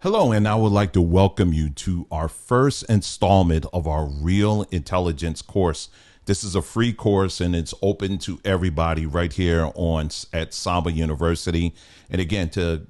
Hello, and I would like to welcome you to our first installment of our Real Intelligence course. This is a free course and it's open to everybody right here at Samba University. And again, to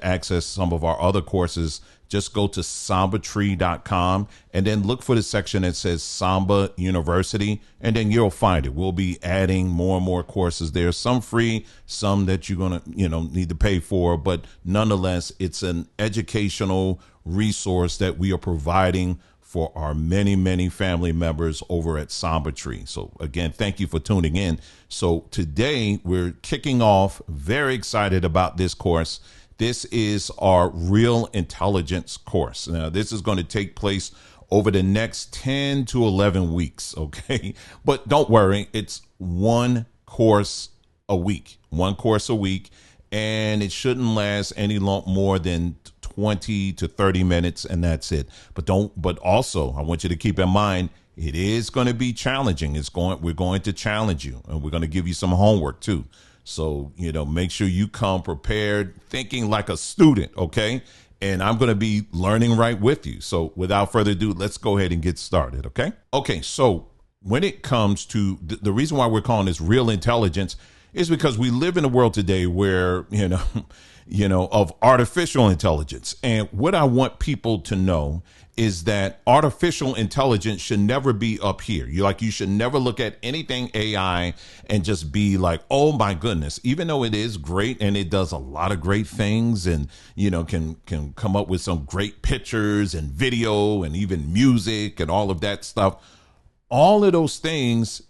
access some of our other courses, just go to sambatree.com and then look for the section that says Samba University, and then you'll find it. We'll be adding more and more courses there, some free, some that you're going to, need to pay for, but nonetheless, it's an educational resource that we are providing for our many, many family members over at Samba Tree. So again, thank you for tuning in. So today we're kicking off, very excited about this course. This is our Real Intelligence course. Now, this is going to take place over the next 10 to 11 weeks, okay? But don't worry, it's one course a week, and it shouldn't last any more than 20 to 30 minutes, and that's it. But also, I want you to keep in mind, it is going to be challenging. We're going to challenge you, and we're going to give you some homework too. So, make sure you come prepared, thinking like a student, okay? And I'm going to be learning right with you. So without further ado, let's go ahead and get started, okay? Okay, so when it comes to the reason why we're calling this Real Intelligence is because we live in a world today where, of artificial intelligence. And what I want people to know is that artificial intelligence should never be up here. You should never look at anything AI and just be like, oh my goodness, even though it is great and it does a lot of great things and, can come up with some great pictures and video and even music and all of that stuff. All of those things,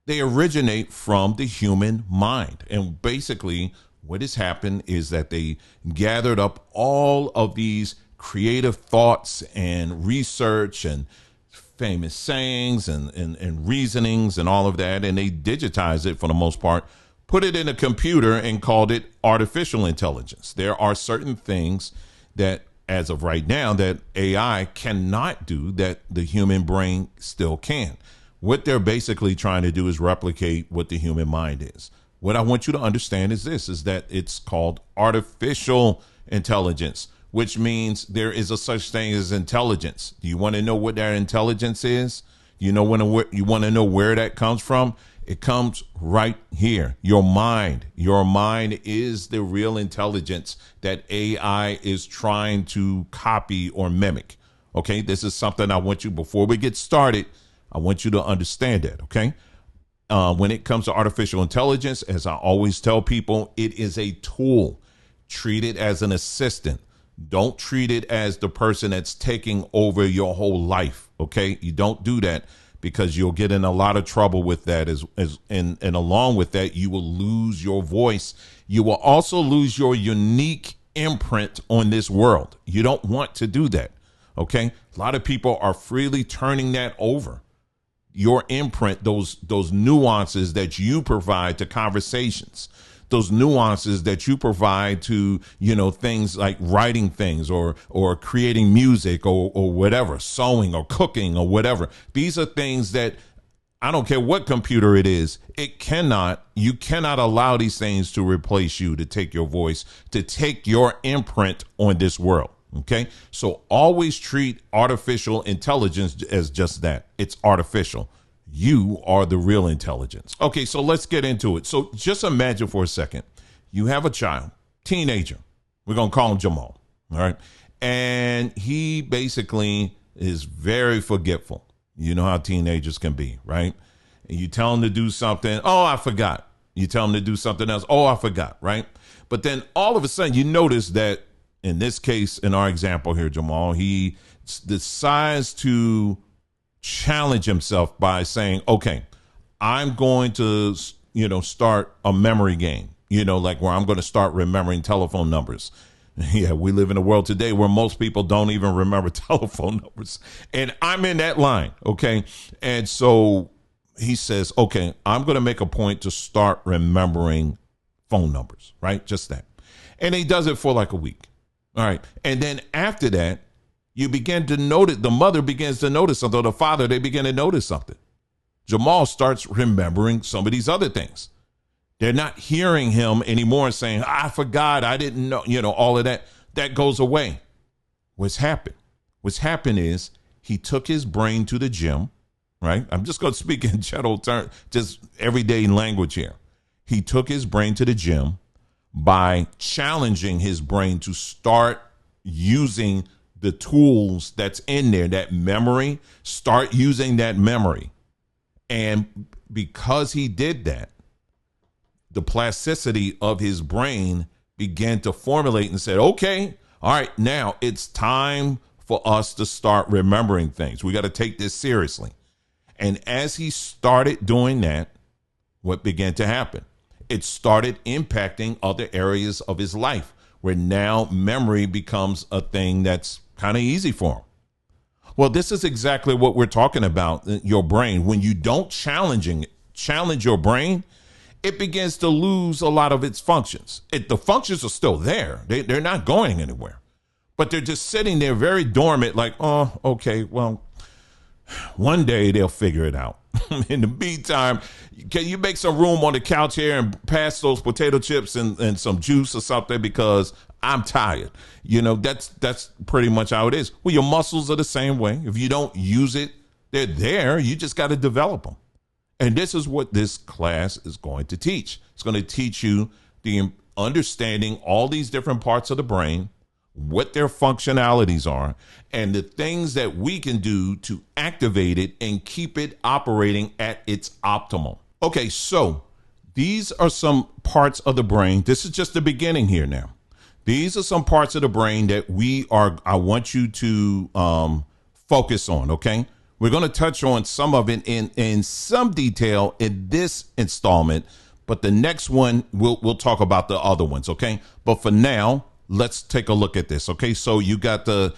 they originate from the human mind. And basically what has happened is that they gathered up all of these creative thoughts and research and famous sayings and reasonings and all of that, and they digitized it for the most part, put it in a computer and called it artificial intelligence. There are certain things that, as of right now, that AI cannot do that the human brain still can. What they're basically trying to do is replicate what the human mind is. What I want you to understand is is that it's called artificial intelligence, which means there is a such thing as intelligence. Do you want to know what that intelligence is? You want to know where that comes from? It comes right here. Your mind. Your mind is the real intelligence that AI is trying to copy or mimic. Okay, this is something I want you, before we get started, I want you to understand that, okay? When it comes to artificial intelligence, as I always tell people, it is a tool. Treat it as an assistant. Don't treat it as the person that's taking over your whole life, okay? You don't do that, because you'll get in a lot of trouble with that. And along with that, you will lose your voice. You will also lose your unique imprint on this world. You don't want to do that, okay? A lot of people are freely turning that over. Your imprint, those nuances that you provide to conversations, those nuances that you provide to, things like writing things or creating music or whatever, sewing or cooking or whatever. These are things that, I don't care what computer it is, you cannot allow these things to replace you, to take your voice, to take your imprint on this world. Okay, so always treat artificial intelligence as just that. It's artificial. You are the real intelligence. Okay, so let's get into it. So just imagine for a second, you have a child, teenager. We're going to call him Jamal. All right. And he basically is very forgetful. You know how teenagers can be, right? And you tell him to do something. Oh, I forgot. You tell him to do something else. Oh, I forgot. Right. But then all of a sudden you notice that, in this case, in our example here, Jamal, he decides to challenge himself by saying, okay, I'm going to, start a memory game, like where I'm going to start remembering telephone numbers. Yeah, we live in a world today where most people don't even remember telephone numbers. And I'm in that line, okay? And so he says, okay, I'm going to make a point to start remembering phone numbers, right? Just that. And he does it for like a week. All right. And then after that, you begin to notice, the mother begins to notice something, or the father, they begin to notice something. Jamal starts remembering some of these other things. They're not hearing him anymore saying, I forgot, I didn't know, all of that. That goes away. What's happened? What's happened is he took his brain to the gym, right? I'm just going to speak in general terms, just everyday language here. He took his brain to the gym by challenging his brain to start using the tools that's in there, that memory, start using that memory. And because he did that, the plasticity of his brain began to formulate and said, okay, all right, now it's time for us to start remembering things. We got to take this seriously. And as he started doing that, what began to happen? It started impacting other areas of his life where now memory becomes a thing that's kind of easy for him. Well, this is exactly what we're talking about, your brain. When you don't challenge your brain, it begins to lose a lot of its functions. The functions are still there. They're not going anywhere, but they're just sitting there very dormant, like, oh, okay, well, one day they'll figure it out. In the meantime, can you make some room on the couch here and pass those potato chips and some juice or something, because I'm tired. That's pretty much how it is. Well, your muscles are the same way. If you don't use it, they're there. You just got to develop them. And this is what this class is going to teach. It's going to teach you the understanding all these different parts of the brain, what their functionalities are, and the things that we can do to activate it and keep it operating at its optimal. Okay, so these are some parts of the brain. This is just the beginning here now. These are some parts of the brain that I want you to focus on, okay? We're going to touch on some of it in some detail in this installment, but the next one, we'll talk about the other ones, okay? But for now, let's take a look at this, okay? So you got the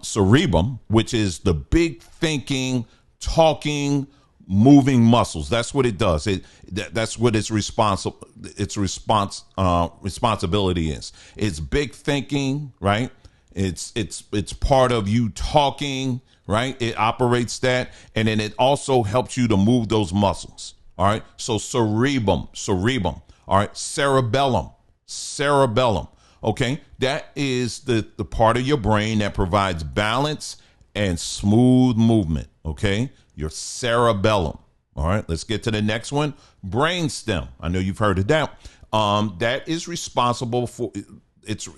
cerebrum, which is the big thinking, talking, moving muscles. That's what it does. That's what its responsibility is. It's big thinking, right? It's part of you talking, right? It operates that, and then it also helps you to move those muscles. All right. So cerebrum. All right. Cerebellum. Okay. That is the part of your brain that provides balance and smooth movement. Okay. Your cerebellum. All right. Let's get to the next one. Brainstem. I know you've heard of that. That is responsible for its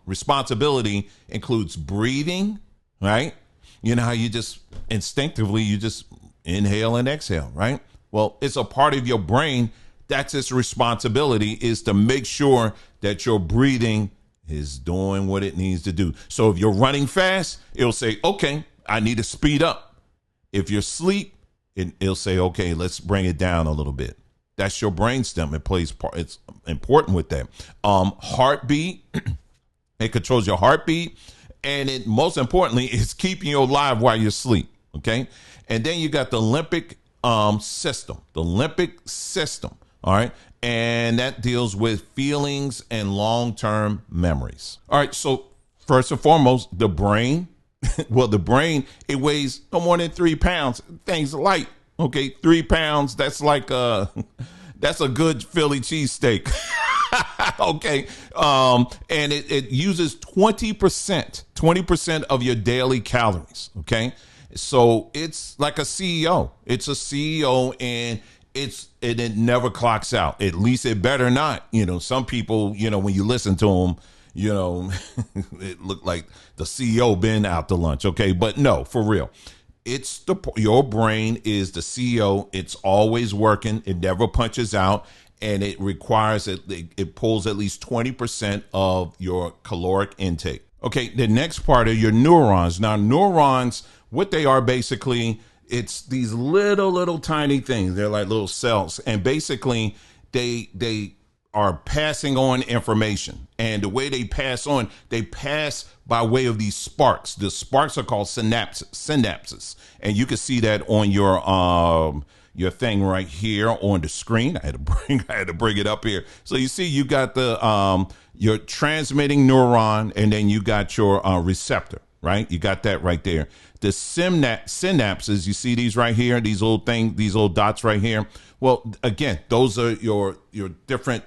responsibility includes breathing, right? You know how you just instinctively, you just inhale and exhale, right? Well, it's a part of your brain. That's its responsibility, is to make sure that your breathing is doing what it needs to do. So if you're running fast, it'll say, okay, I need to speed up. If you're asleep, it'll say, okay, let's bring it down a little bit. That's your brainstem. It plays part. It's important with that. Heartbeat. It controls your heartbeat. And it, most importantly, is keeping you alive while you're asleep. Okay. And then you got the limbic system. The limbic system. All right. And that deals with feelings and long-term memories. All right. So first and foremost, the brain. Well, the brain, it weighs no more than 3 pounds. Things light. Okay. 3 pounds. That's like that's a good Philly cheesesteak. Okay. And it uses 20% of your daily calories. Okay. So it's like a CEO. It's a CEO, and it never clocks out. At least it better not. Some people, when you listen to them, it looked like the CEO been out to lunch. Okay. But no, for real. Your brain is the CEO. It's always working. It never punches out. And it requires it pulls at least 20% of your caloric intake. Okay, the next part are your neurons. Now, neurons, what they are basically, it's these little tiny things. They're like little cells, and basically they are passing on information. And the way they pass by way of these sparks. The sparks are called synapses, and you can see that on your thing right here on the screen. I had to bring it up here. So you see, you got the your transmitting neuron, and then you got your receptor, right? You got that right there. The synapses, you see these right here, these little dots right here. Well, again, those are your different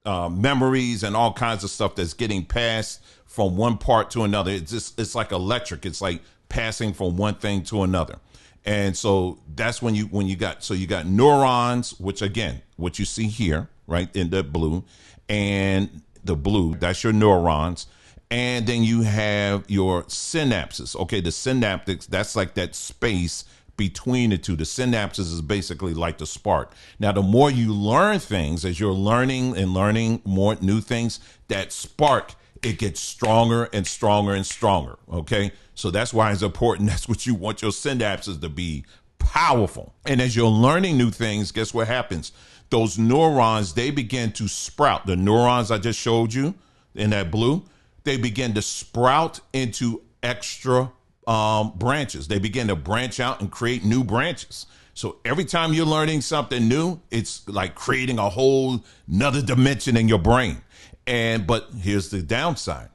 memories and all kinds of stuff that's getting passed from one part to another. It's like electric. It's like passing from one thing to another. And so that's when you got neurons, which again, what you see here, right in the blue, and the blue, that's your neurons. And then you have your synapses. Okay, the synaptics, that's like that space between the two. The synapses is basically like the spark. Now, the more you learn things, as you're learning and learning more new things, that spark, it gets stronger and stronger and stronger. Okay, so that's why it's important. That's what you want your synapses to be, powerful. And as you're learning new things, guess what happens? Those neurons, they begin to sprout. The neurons I just showed you in that blue, they begin to sprout into extra branches. They begin to branch out and create new branches. So every time you're learning something new, it's like creating a whole another dimension in your brain. But here's the downside.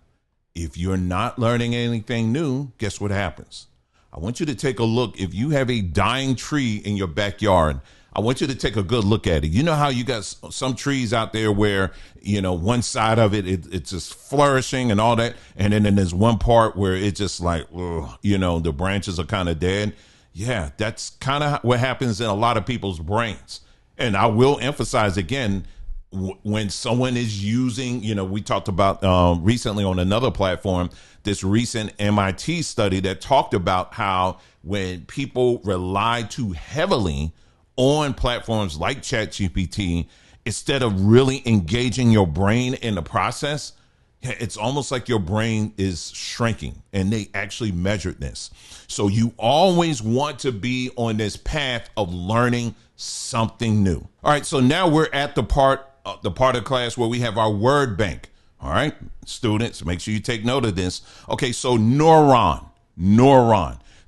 If you're not learning anything new, guess what happens? I want you to take a look. If you have a dying tree in your backyard, I want you to take a good look at it. You know how you got some trees out there where, one side of it's just flourishing and all that. And then there's one part where it's just like, the branches are kind of dead. Yeah, that's kind of what happens in a lot of people's brains. And I will emphasize again, when someone is using, we talked about recently on another platform, this recent MIT study that talked about how when people rely too heavily on platforms like ChatGPT, instead of really engaging your brain in the process, it's almost like your brain is shrinking, and they actually measured this. So you always want to be on this path of learning something new. All right, so now we're at the part of class where we have our word bank. All right, students, make sure you take note of this. Okay, so neuron,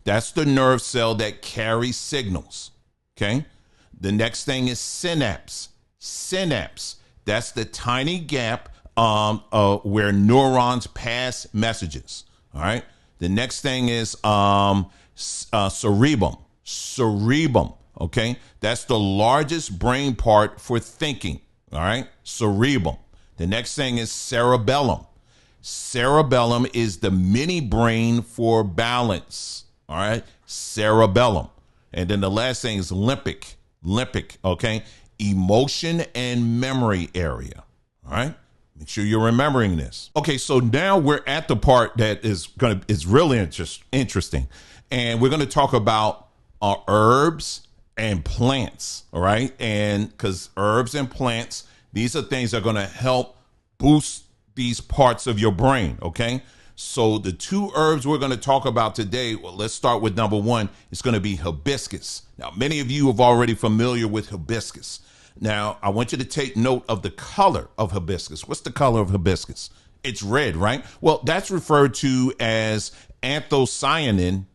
that's the nerve cell that carries signals. Okay, the next thing is synapse. That's the tiny gap where neurons pass messages. All right, the next thing is cerebrum. Okay, that's the largest brain part for thinking. All right, cerebrum. The next thing is cerebellum. Cerebellum is the mini brain for balance. All right, cerebellum. And then the last thing is limbic. Okay, emotion and memory area. All right, make sure you're remembering this. Okay, so now we're at the part that is really interesting, and we're going to talk about herbs and plants. All right, and because herbs and plants, these are things that are going to help boost these parts of your brain. Okay, so the two herbs we're going to talk about today, well, let's start with number one. It's going to be hibiscus. Now, many of you are already familiar with hibiscus. Now, I want you to take note of the color of hibiscus. What's the color of hibiscus? It's red, right? Well, that's referred to as anthocyanin,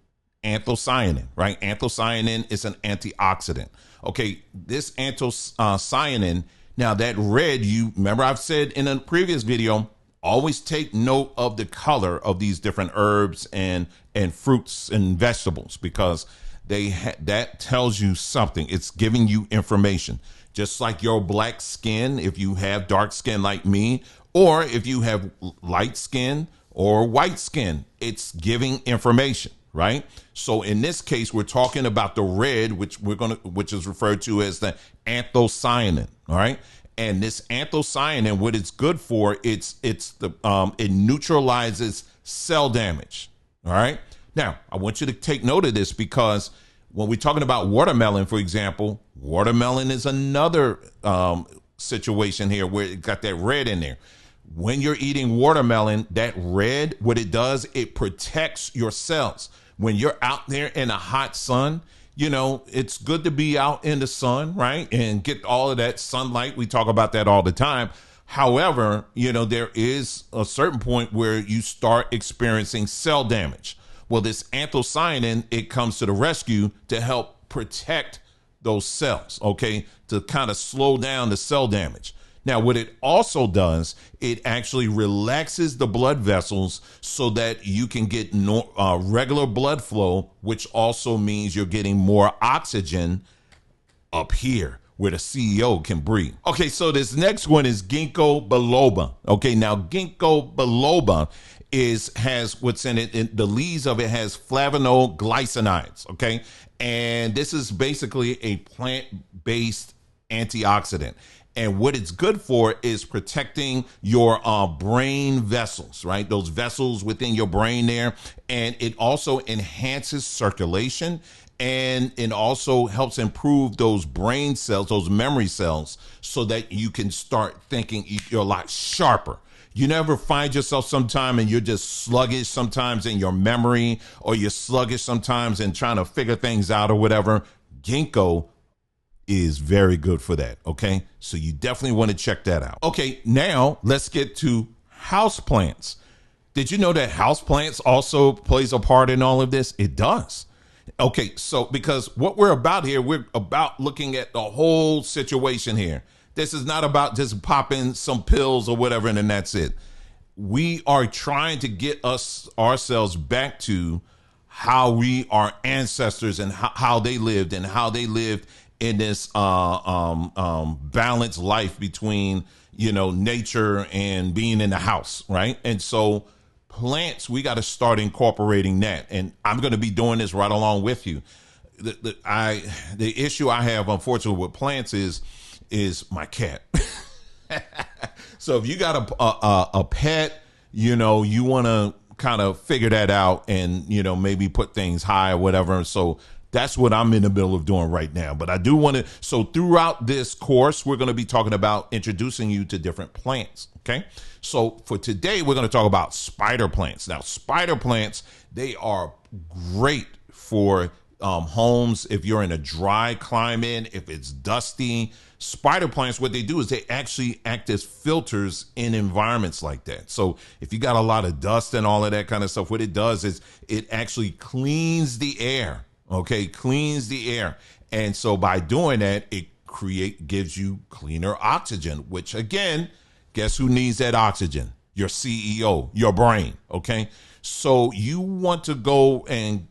right? Anthocyanin is an antioxidant. Okay, this anthocyanin, now that red, you remember I've said in a previous video, always take note of the color of these different herbs and fruits and vegetables, because that tells you something. It's giving you information. Just like your black skin, if you have dark skin like me, or if you have light skin or white skin, it's giving information, right? So in this case, we're talking about the red, which is referred to as the anthocyanin, all right? And this anthocyanin, what it's good for, it neutralizes cell damage. All right. Now, I want you to take note of this, because when we're talking about watermelon, for example, watermelon is another situation here where it got that red in there. When you're eating watermelon, that red, what it does, it protects your cells. When you're out there in the hot sun, it's good to be out in the sun, right? And get all of that sunlight. We talk about that all the time. However, there is a certain point where you start experiencing cell damage. Well, this anthocyanin, it comes to the rescue to help protect those cells, okay? To kind of slow down the cell damage. Now, what it also does, it actually relaxes the blood vessels so that you can get regular blood flow, which also means you're getting more oxygen up here, where the CEO can breathe. Okay, so this next one is ginkgo biloba. Okay, now ginkgo biloba has what's in it. The leaves of it has flavonoglycinides. Okay, and this is basically a plant-based antioxidant. And what it's good for is protecting your brain vessels, right? Those vessels within your brain there. And it also enhances circulation, and it also helps improve those brain cells, those memory cells, so that you can start thinking you're a lot sharper. You never find yourself sometime and you're just sluggish sometimes in your memory, or you're sluggish sometimes in trying to figure things out or whatever. Ginkgo is very good for that. Okay, so you definitely want to check that out. Okay, now let's get to houseplants. Did you know that houseplants also plays a part in all of this? It does. Okay, so because what we're about here, we're about looking at the whole situation here. This is not about just popping some pills or whatever and then that's it. We are trying to get ourselves back to how our ancestors and how they lived, and how they lived in this balanced life between, nature and being in the house, right? And so plants, we got to start incorporating that. And I'm going to be doing this right along with you. The issue I have, unfortunately, with plants is my cat. So if you got a pet, you want to kind of figure that out and, maybe put things high or whatever. So that's what I'm in the middle of doing right now. But I do want to, so throughout this course, we're going to be talking about introducing you to different plants. Okay. So for today, we're going to talk about spider plants. Now, spider plants, they are great for homes. If you're in a dry climate, if it's dusty, spider plants, what they do is they actually act as filters in environments like that. So if you got a lot of dust and all of that kind of stuff, what it does is it actually cleans the air. Okay, cleans the air. And so by doing that, it gives you cleaner oxygen, which again, guess who needs that oxygen? Your CEO, your brain. Okay, so you want to go and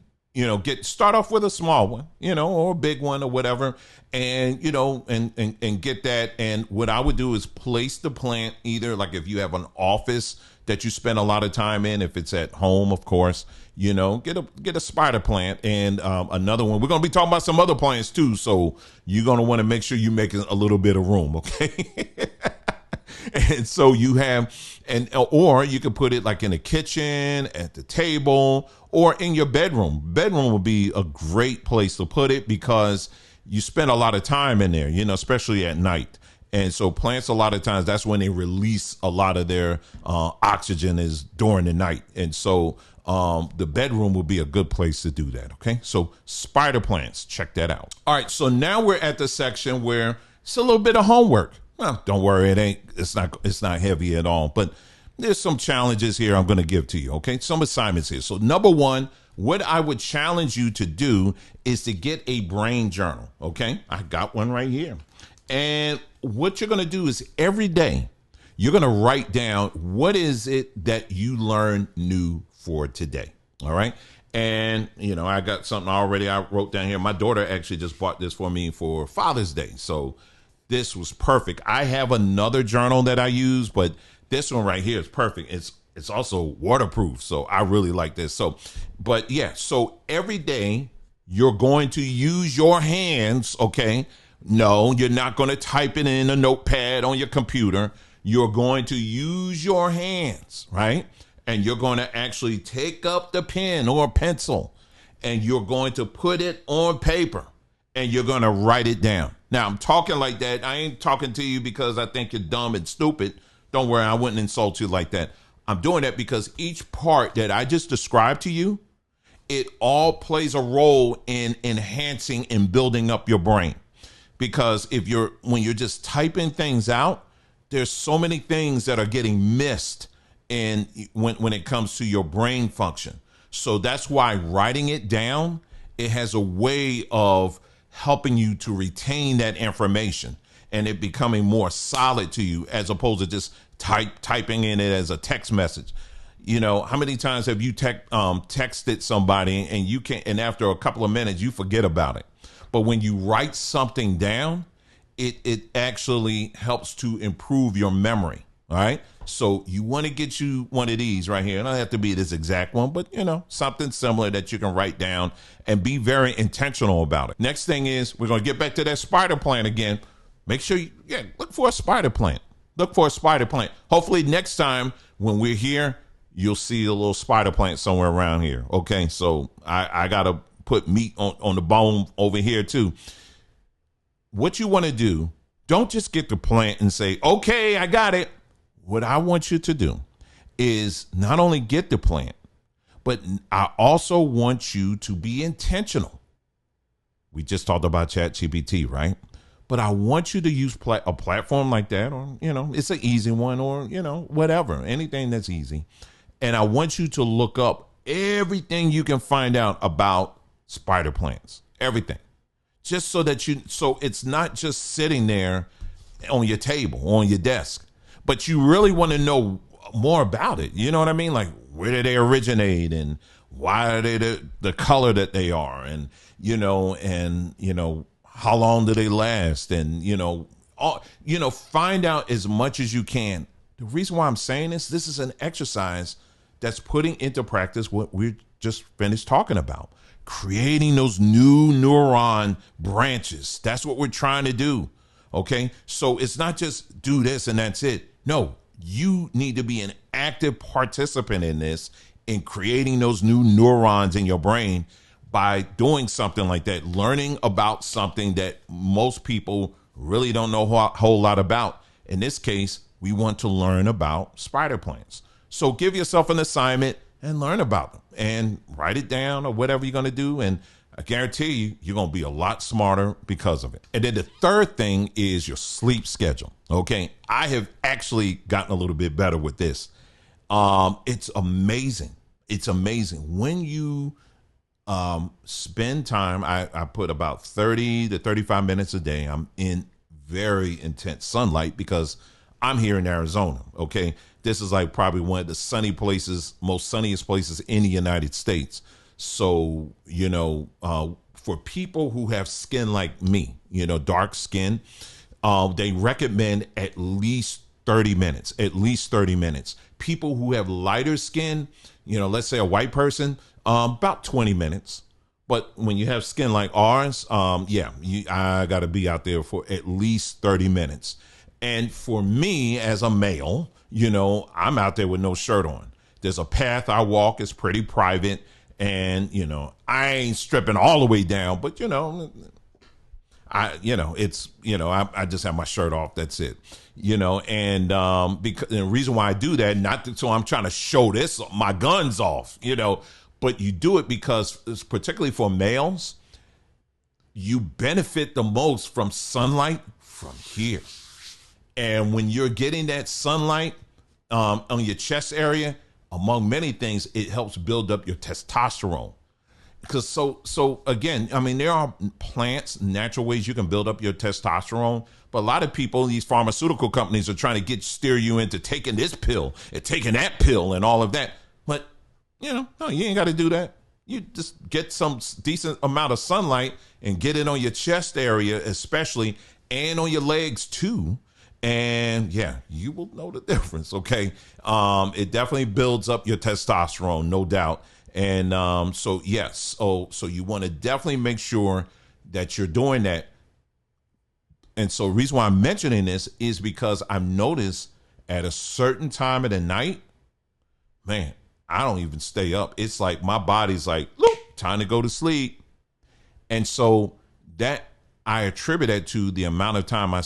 start off with a small one, or a big one or whatever, and and get that. And what I would do is place the plant either, like if you have an office that you spend a lot of time in, if it's at home, of course, get a spider plant. And another one, we're going to be talking about some other plants too, so you're going to want to make sure you make a little bit of room. Okay. And so you have, or you could put it like in the kitchen, at the table, or in your bedroom. Bedroom would be a great place to put it because you spend a lot of time in there, especially at night. And so plants, a lot of times, that's when they release a lot of their oxygen is during the night. And so the bedroom would be a good place to do that. Okay. So spider plants, check that out. All right. So now we're at the section where it's a little bit of homework. Well, don't worry. It's not heavy at all, but there's some challenges here I'm going to give to you. Okay. Some assignments here. So number one, what I would challenge you to do is to get a brain journal. Okay. I got one right here. And what you're going to do is every day you're going to write down what is it that you learned new for today. All right. And, I got something already I wrote down here. My daughter actually just bought this for me for Father's Day. So this was perfect. I have another journal that I use, but this one right here is perfect. It's also waterproof. So I really like this. So, but yeah, so every day you're going to use your hands. Okay. No, you're not going to type it in a notepad on your computer. You're going to use your hands, right? And you're going to actually take up the pen or pencil and you're going to put it on paper and you're going to write it down. Now, I'm talking like that. I ain't talking to you because I think you're dumb and stupid. Don't worry, I wouldn't insult you like that. I'm doing that because each part that I just described to you, it all plays a role in enhancing and building up your brain. Because when you're just typing things out, there's so many things that are getting missed when it comes to your brain function. So that's why writing it down, it has a way of helping you to retain that information and it becoming more solid to you as opposed to just typing in it as a text message. How many times have you texted somebody and after a couple of minutes, you forget about it. But when you write something down, it actually helps to improve your memory. All right. So you want to get you one of these right here. It don't have to be this exact one, but something similar that you can write down and be very intentional about it. Next thing is we're going to get back to that spider plant again. Make sure you look for a spider plant. Look for a spider plant. Hopefully next time when we're here, you'll see a little spider plant somewhere around here. Okay. So I got to put meat on the bone over here too. What you want to do, don't just get the plant and say, okay, I got it. What I want you to do is not only get the plant, but I also want you to be intentional. We just talked about ChatGPT, right? But I want you to use a platform like that, or, it's an easy one, or, whatever, anything that's easy. And I want you to look up everything you can find out about spider plants, everything. Just so it's not just sitting there on your table, on your desk, but you really want to know more about it. You know what I mean? Like, where did they originate, and why are they the color that they are, and how long do they last, and find out as much as you can. The reason why I'm saying this is an exercise that's putting into practice what we just finished talking about. Creating those new neuron branches. That's what we're trying to do. Okay. So it's not just do this and that's it. No, you need to be an active participant in this, in creating those new neurons in your brain by doing something like that, learning about something that most people really don't know a whole lot about. In this case, we want to learn about spider plants. So give yourself an assignment and learn about them and write it down or whatever you're going to do. And I guarantee you, you're going to be a lot smarter because of it. And then the third thing is your sleep schedule. Okay. I have actually gotten a little bit better with this. It's amazing. It's amazing when you spend time. I put about 30 to 35 minutes a day. I'm in very intense sunlight because I'm here in Arizona. Okay. This is like probably one of the most sunniest places in the United States. So, for people who have skin like me, dark skin, they recommend at least 30 minutes. People who have lighter skin, let's say a white person, about 20 minutes. But when you have skin like ours, I got to be out there for at least 30 minutes. And for me as a male, I'm out there with no shirt on. There's a path I walk. It's pretty private. And, I ain't stripping all the way down, but, I just have my shirt off. That's it, and because the reason why I do that, so I'm trying to show my guns off, but you do it because it's particularly for males, you benefit the most from sunlight from here. And when you're getting that sunlight on your chest area, among many things, it helps build up your testosterone. Because so again, I mean, there are plants, natural ways you can build up your testosterone. But a lot of people, these pharmaceutical companies are trying to steer you into taking this pill and taking that pill and all of that. But, no, you ain't got to do that. You just get some decent amount of sunlight and get it on your chest area, especially, and on your legs too. And yeah, you will know the difference. Okay. It definitely builds up your testosterone, no doubt. And so yes, so you want to definitely make sure that you're doing that. And so the reason why I'm mentioning this is because I've noticed at a certain time of the night, man, I don't even stay up. It's like my body's like, look, time to go to sleep. And so that I attribute that to the amount of time I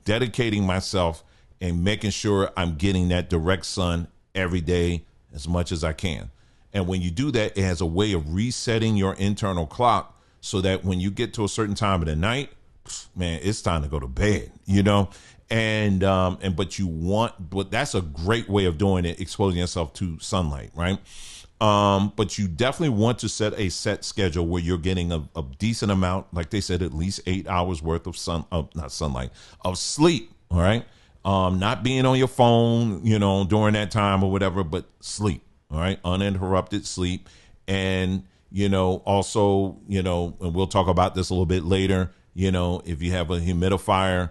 dedicating myself and making sure I'm getting that direct sun every day as much as I can. And when you do that, it has a way of resetting your internal clock so that when you get to a certain time of the night, man, it's time to go to bed, but that's a great way of doing it, exposing yourself to sunlight, right? But you definitely want to set a set schedule where you're getting a decent amount, like they said, at least 8 hours worth of of sleep. All right. Not being on your phone, during that time or whatever, but sleep. All right. Uninterrupted sleep. And, also, and we'll talk about this a little bit later, If you have a humidifier,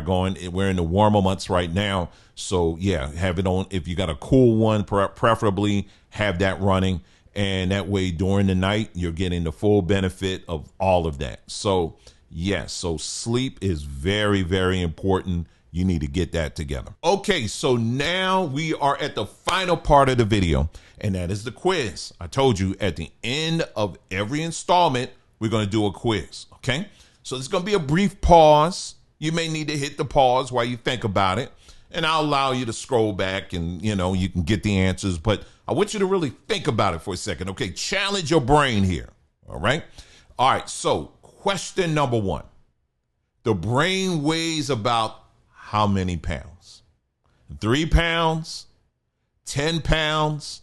going. We're in the warmer months right now. So yeah, have it on. If you got a cool one, preferably have that running. And that way during the night, you're getting the full benefit of all of that. So yes, so sleep is very, very important. You need to get that together. Okay, so now we are at the final part of the video, and that is the quiz. I told you at the end of every installment, we're going to do a quiz, okay? So there's going to be a brief pause. You may need to hit the pause while you think about it, and I'll allow you to scroll back and, you can get the answers, but I want you to really think about it for a second, okay? Challenge your brain here, all right? All right, so question number 1. The brain weighs about how many pounds? 3 pounds, 10 pounds,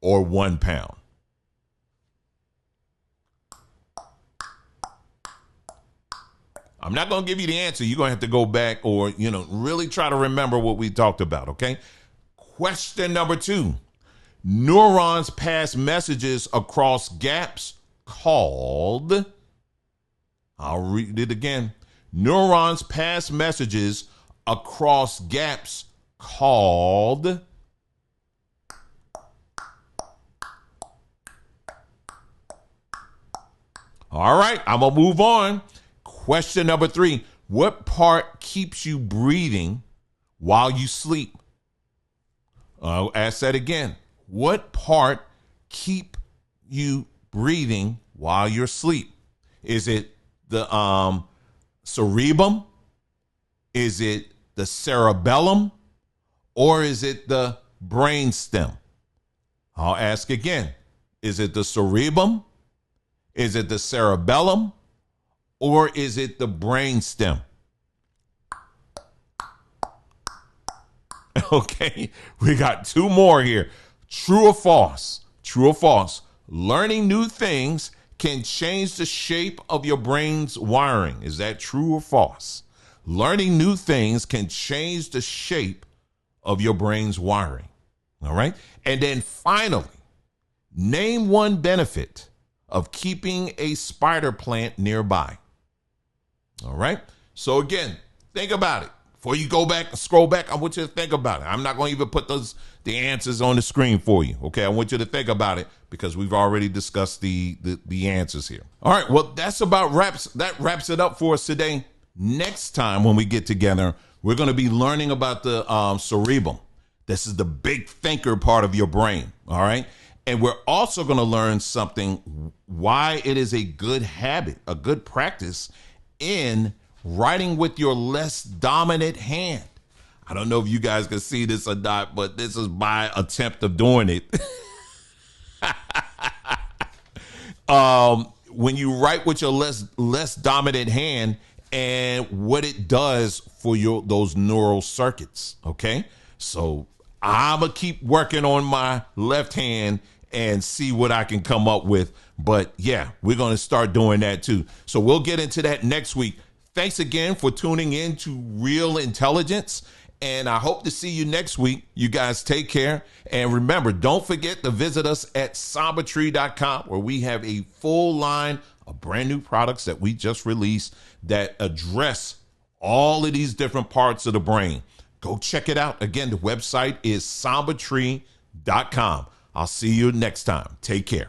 or 1 pound? I'm not going to give you the answer. You're going to have to go back or, really try to remember what we talked about, okay? Question number 2. Neurons pass messages across gaps called, I'll read it again. Neurons pass messages across gaps called. All right, I'm going to move on. Question number 3. What part keeps you breathing while you sleep? I'll ask that again. What part keep you breathing while you're asleep? Is it the cerebrum? Is it the cerebellum? Or is it the brainstem? I'll ask again. Is it the cerebrum? Is it the cerebellum? Or is it the brainstem? Okay, we got 2 more here. True or false? True or false? Learning new things can change the shape of your brain's wiring. Is that true or false? Learning new things can change the shape of your brain's wiring. All right. And then finally, name one benefit of keeping a spider plant nearby. All right. So again, think about it. Before you go back and scroll back, I want you to think about it. I'm not going to even put the answers on the screen for you. Okay. I want you to think about it because we've already discussed the answers here. All right. Well, that wraps it up for us today. Next time when we get together, we're going to be learning about the cerebrum. This is the big thinker part of your brain. All right. And we're also going to learn something, why it is a good habit, a good practice in writing with your less dominant hand. I don't know if you guys can see this or not, but this is my attempt of doing it. When you write with your less dominant hand and what it does for those neural circuits. Okay. So I'm going to keep working on my left hand and see what I can come up with. But yeah, we're going to start doing that too. So we'll get into that next week. Thanks again for tuning in to Real Intelligence. And I hope to see you next week. You guys take care. And remember, don't forget to visit us at sambatree.com, where we have a full line of brand new products that we just released that address all of these different parts of the brain. Go check it out. Again, the website is sambatree.com. I'll see you next time. Take care.